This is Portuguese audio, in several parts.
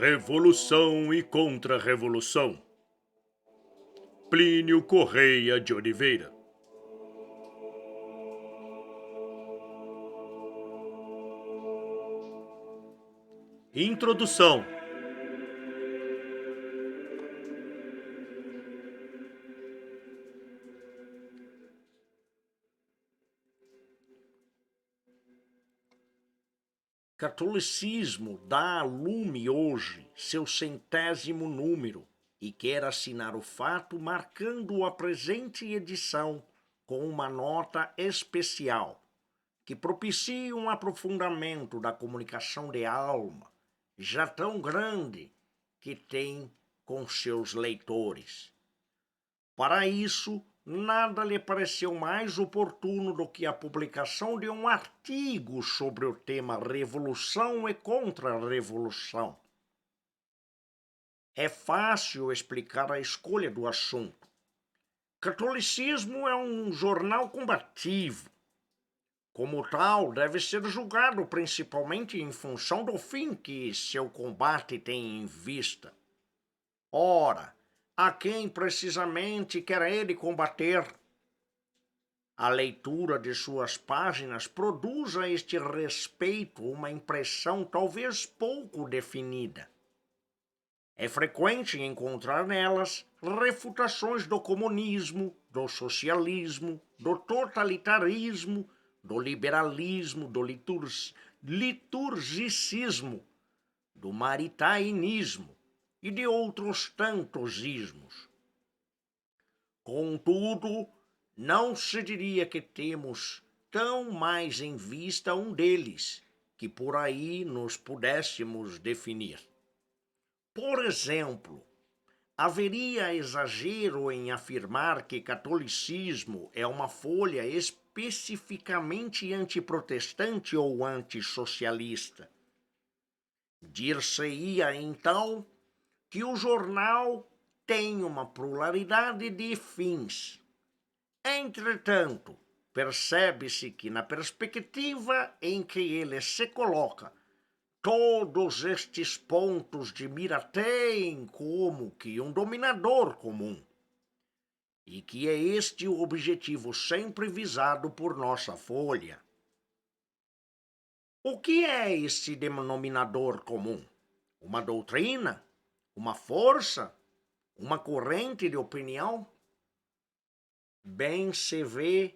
Revolução e Contra-Revolução. Plínio Correia de Oliveira. Introdução. Catolicismo dá a lume hoje seu 100º número e quer assinar o fato marcando a presente edição com uma nota especial que propicia um aprofundamento da comunicação de alma, já tão grande que tem com seus leitores. Para isso, nada lhe pareceu mais oportuno do que a publicação de um artigo sobre o tema Revolução e Contra-Revolução. É fácil explicar a escolha do assunto. Catolicismo é um jornal combativo. Como tal, deve ser julgado principalmente em função do fim que seu combate tem em vista. Ora, a quem precisamente quer ele combater? A leitura de suas páginas produz a este respeito uma impressão talvez pouco definida. É frequente encontrar nelas refutações do comunismo, do socialismo, do totalitarismo, do liberalismo, do liturgicismo, do maritainismo e de outros tantos ismos. Contudo, não se diria que temos tão mais em vista um deles, que por aí nos pudéssemos definir. Por exemplo, haveria exagero em afirmar que catolicismo é uma folha especificamente antiprotestante ou antissocialista. Dir-se-ia, então, que o jornal tem uma pluralidade de fins. Entretanto, percebe-se que na perspectiva em que ele se coloca, todos estes pontos de mira têm como que um dominador comum, e que é este o objetivo sempre visado por nossa folha. O que é esse denominador comum? Uma doutrina? Uma força? Uma corrente de opinião? Bem se vê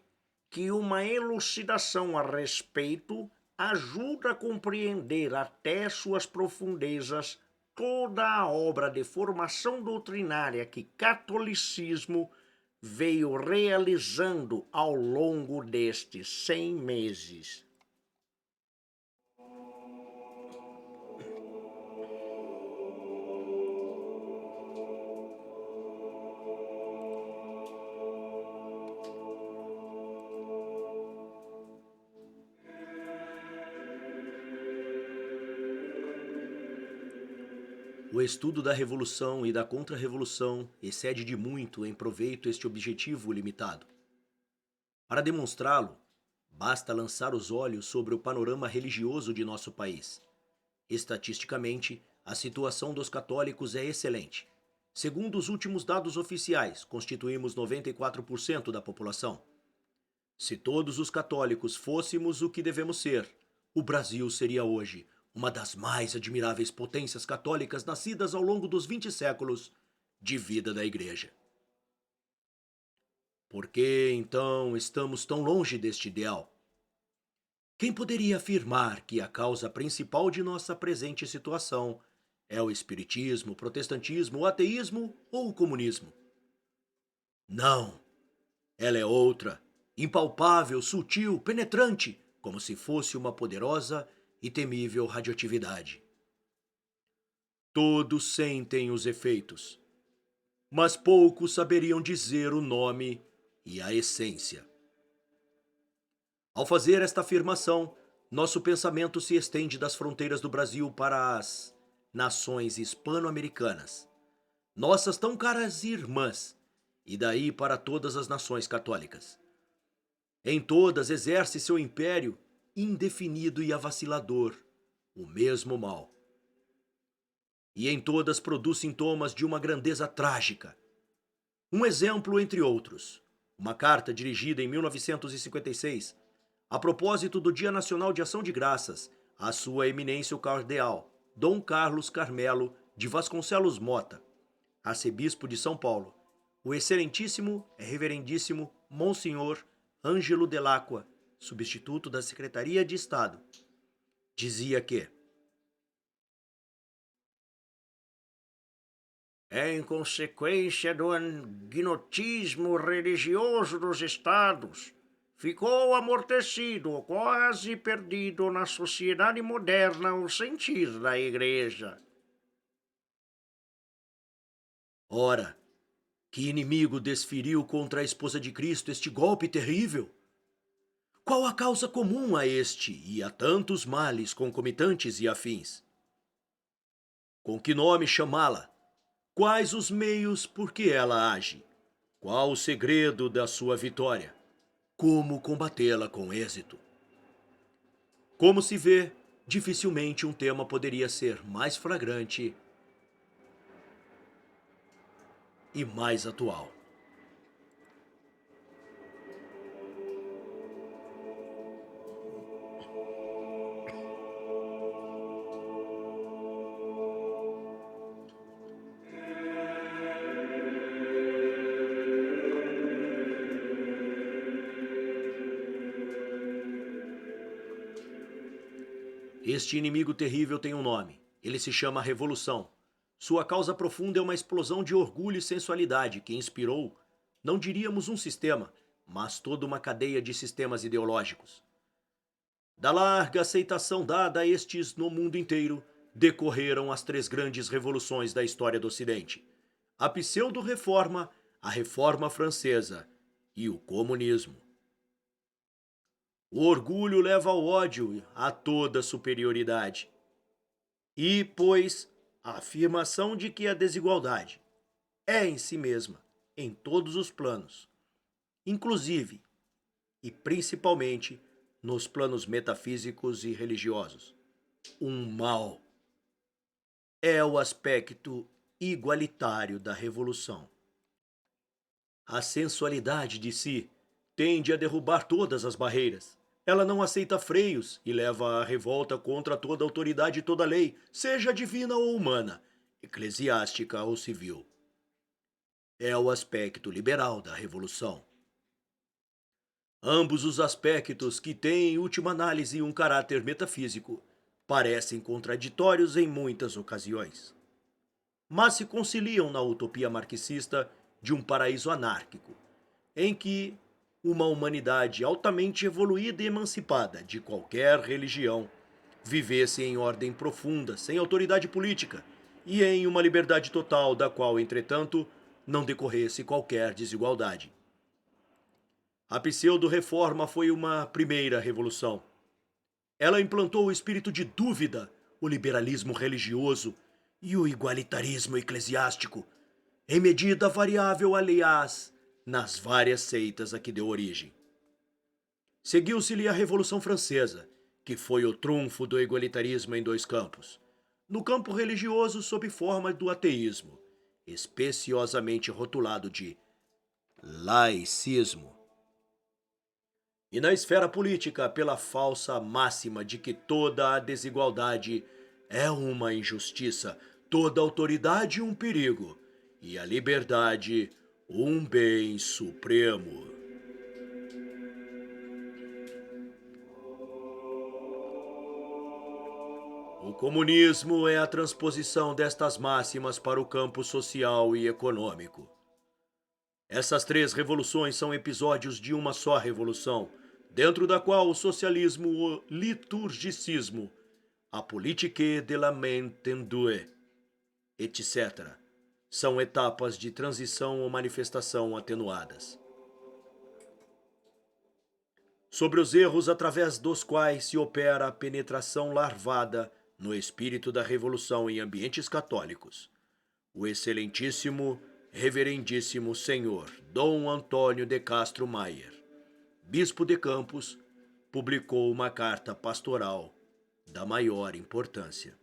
que uma elucidação a respeito ajuda a compreender até suas profundezas toda a obra de formação doutrinária que catolicismo veio realizando ao longo destes 100 meses. O estudo da Revolução e da Contra-Revolução excede de muito em proveito este objetivo limitado. Para demonstrá-lo, basta lançar os olhos sobre o panorama religioso de nosso país. Estatisticamente, a situação dos católicos é excelente. Segundo os últimos dados oficiais, constituímos 94% da população. Se todos os católicos fôssemos o que devemos ser, o Brasil seria hoje uma das mais admiráveis potências católicas nascidas ao longo dos 20 séculos de vida da Igreja. Por que, então, estamos tão longe deste ideal? Quem poderia afirmar que a causa principal de nossa presente situação é o espiritismo, o protestantismo, o ateísmo ou o comunismo? Não, ela é outra, impalpável, sutil, penetrante, como se fosse uma poderosa e temível radioatividade. Todos sentem os efeitos, mas poucos saberiam dizer o nome e a essência. Ao fazer esta afirmação, nosso pensamento se estende das fronteiras do Brasil para as nações hispano-americanas, nossas tão caras irmãs, e daí para todas as nações católicas. Em todas exerce seu império indefinido e avacilador o mesmo mal. e em todas produz sintomas de uma grandeza trágica. Um exemplo entre outros: uma carta dirigida em 1956, a propósito do Dia Nacional de Ação de Graças, a Sua Eminência o Cardeal Dom Carlos Carmelo de Vasconcelos Mota, arcebispo de São Paulo, o excelentíssimo e reverendíssimo Monsenhor Ângelo Delacqua, substituto da Secretaria de Estado, dizia que, em consequência do agnotismo religioso dos estados, ficou amortecido ou quase perdido na sociedade moderna o sentido da igreja. ora, que inimigo desferiu contra a esposa de Cristo este golpe terrível? Qual a causa comum a este e a tantos males concomitantes e afins? Com que nome chamá-la? Quais os meios por que ela age? Qual o segredo da sua vitória? Como combatê-la com êxito? Como se vê, dificilmente um tema poderia ser mais flagrante e mais atual. Este inimigo terrível tem um nome. Ele se chama Revolução. Sua causa profunda é uma explosão de orgulho e sensualidade que inspirou, não diríamos um sistema, mas toda uma cadeia de sistemas ideológicos. Da larga aceitação dada a estes no mundo inteiro, decorreram as três grandes revoluções da história do Ocidente: a pseudo-reforma, a Reforma Francesa e o comunismo. O orgulho leva ao ódio, a toda superioridade. E, pois, a afirmação de que a desigualdade é em si mesma, em todos os planos, inclusive e principalmente nos planos metafísicos e religiosos, um mal, é o aspecto igualitário da revolução. A sensualidade de si tende a derrubar todas as barreiras. Ela não aceita freios e leva à revolta contra toda autoridade e toda lei, seja divina ou humana, eclesiástica ou civil. É o aspecto liberal da revolução. Ambos os aspectos, que têm, em última análise, um caráter metafísico, parecem contraditórios em muitas ocasiões, mas se conciliam na utopia marxista de um paraíso anárquico, em que uma humanidade altamente evoluída e emancipada de qualquer religião vivesse em ordem profunda, sem autoridade política e em uma liberdade total, da qual, entretanto, não decorresse qualquer desigualdade. A pseudo-reforma foi uma primeira revolução. Ela implantou o espírito de dúvida, o liberalismo religioso e o igualitarismo eclesiástico, em medida variável, aliás, nas várias seitas a que deu origem. Seguiu-se-lhe a Revolução Francesa, que foi o trunfo do igualitarismo em dois campos. No campo religioso, sob forma do ateísmo, especiosamente rotulado de laicismo. E na esfera política, pela falsa máxima de que toda a desigualdade é uma injustiça, toda autoridade um perigo, e a liberdade um bem supremo. O comunismo é a transposição destas máximas para o campo social e econômico. Essas três revoluções são episódios de uma só revolução, dentro da qual o socialismo, o liturgicismo, a politique de la main-tendue, etc., são etapas de transição ou manifestação atenuadas. Sobre os erros através dos quais se opera a penetração larvada no espírito da revolução em ambientes católicos, o excelentíssimo, reverendíssimo senhor Dom Antônio de Castro Maier, bispo de Campos, publicou uma carta pastoral da maior importância.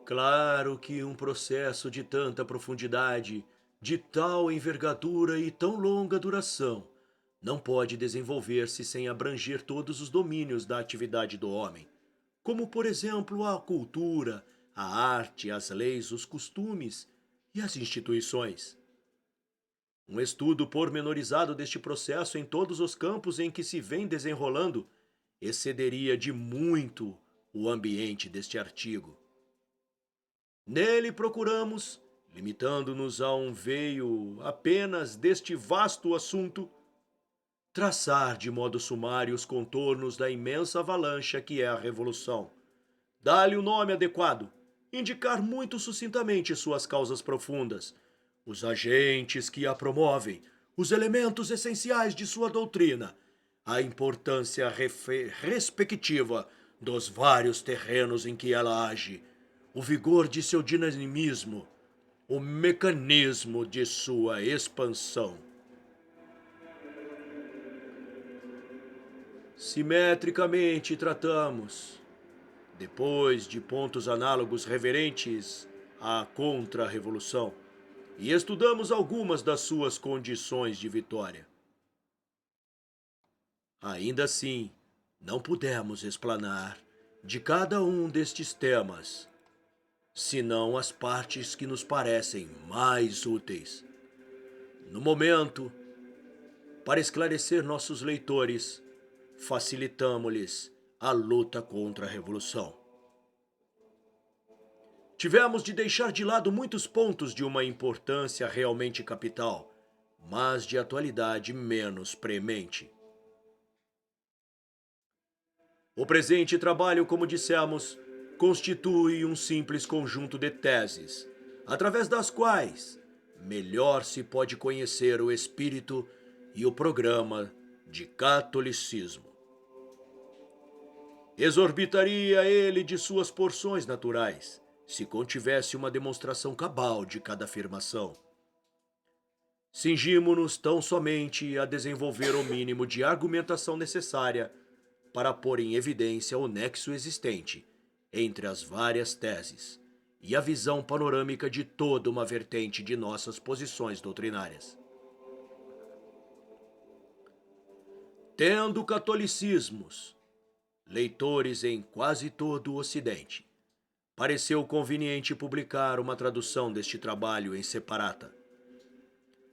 Claro que um processo de tanta profundidade, de tal envergadura e tão longa duração, não pode desenvolver-se sem abranger todos os domínios da atividade do homem, como, por exemplo, a cultura, a arte, as leis, os costumes e as instituições. Um estudo pormenorizado deste processo em todos os campos em que se vem desenrolando excederia de muito o ambiente deste artigo. Nele procuramos, limitando-nos a um veio apenas deste vasto assunto, traçar de modo sumário os contornos da imensa avalanche que é a Revolução, dar-lhe o nome adequado, indicar muito sucintamente suas causas profundas, os agentes que a promovem, os elementos essenciais de sua doutrina, a importância respectiva dos vários terrenos em que ela age, o vigor de seu dinamismo, o mecanismo de sua expansão. Simetricamente tratamos, depois de pontos análogos referentes à contra-revolução, e estudamos algumas das suas condições de vitória. Ainda assim, não pudemos explanar de cada um destes temas, senão as partes que nos parecem mais úteis. No momento, para esclarecer nossos leitores, facilitamos-lhes a luta contra a revolução. Tivemos de deixar de lado muitos pontos de uma importância realmente capital, mas de atualidade menos premente. O presente trabalho, como dissemos, constitui um simples conjunto de teses, através das quais melhor se pode conhecer o espírito e o programa de catolicismo. Exorbitaria ele de suas porções naturais, se contivesse uma demonstração cabal de cada afirmação. Cingimo-nos tão somente a desenvolver o mínimo de argumentação necessária para pôr em evidência o nexo existente entre as várias teses e a visão panorâmica de toda uma vertente de nossas posições doutrinárias. Tendo catolicismos leitores em quase todo o Ocidente, pareceu conveniente publicar uma tradução deste trabalho em separata.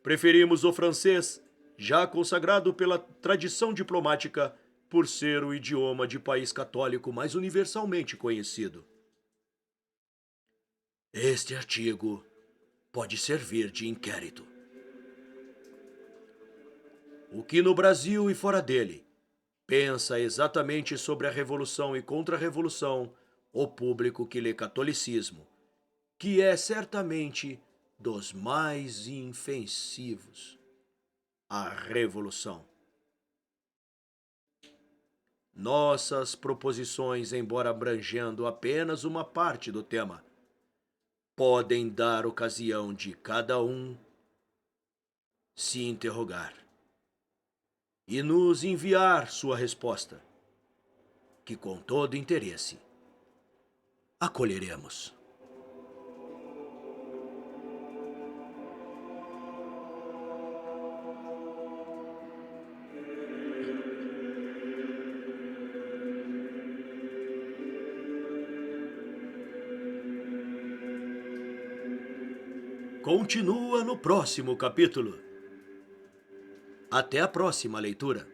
Preferimos o francês, já consagrado pela tradição diplomática, por ser o idioma de país católico mais universalmente conhecido. Este artigo pode servir de inquérito. O que no Brasil e fora dele pensa exatamente sobre a Revolução e contra-revolução o público que lê catolicismo, que é certamente dos mais inofensivos à Revolução. Nossas proposições, embora abrangendo apenas uma parte do tema, podem dar ocasião de cada um se interrogar e nos enviar sua resposta, que com todo interesse acolheremos. Continua no próximo capítulo. Até a próxima leitura.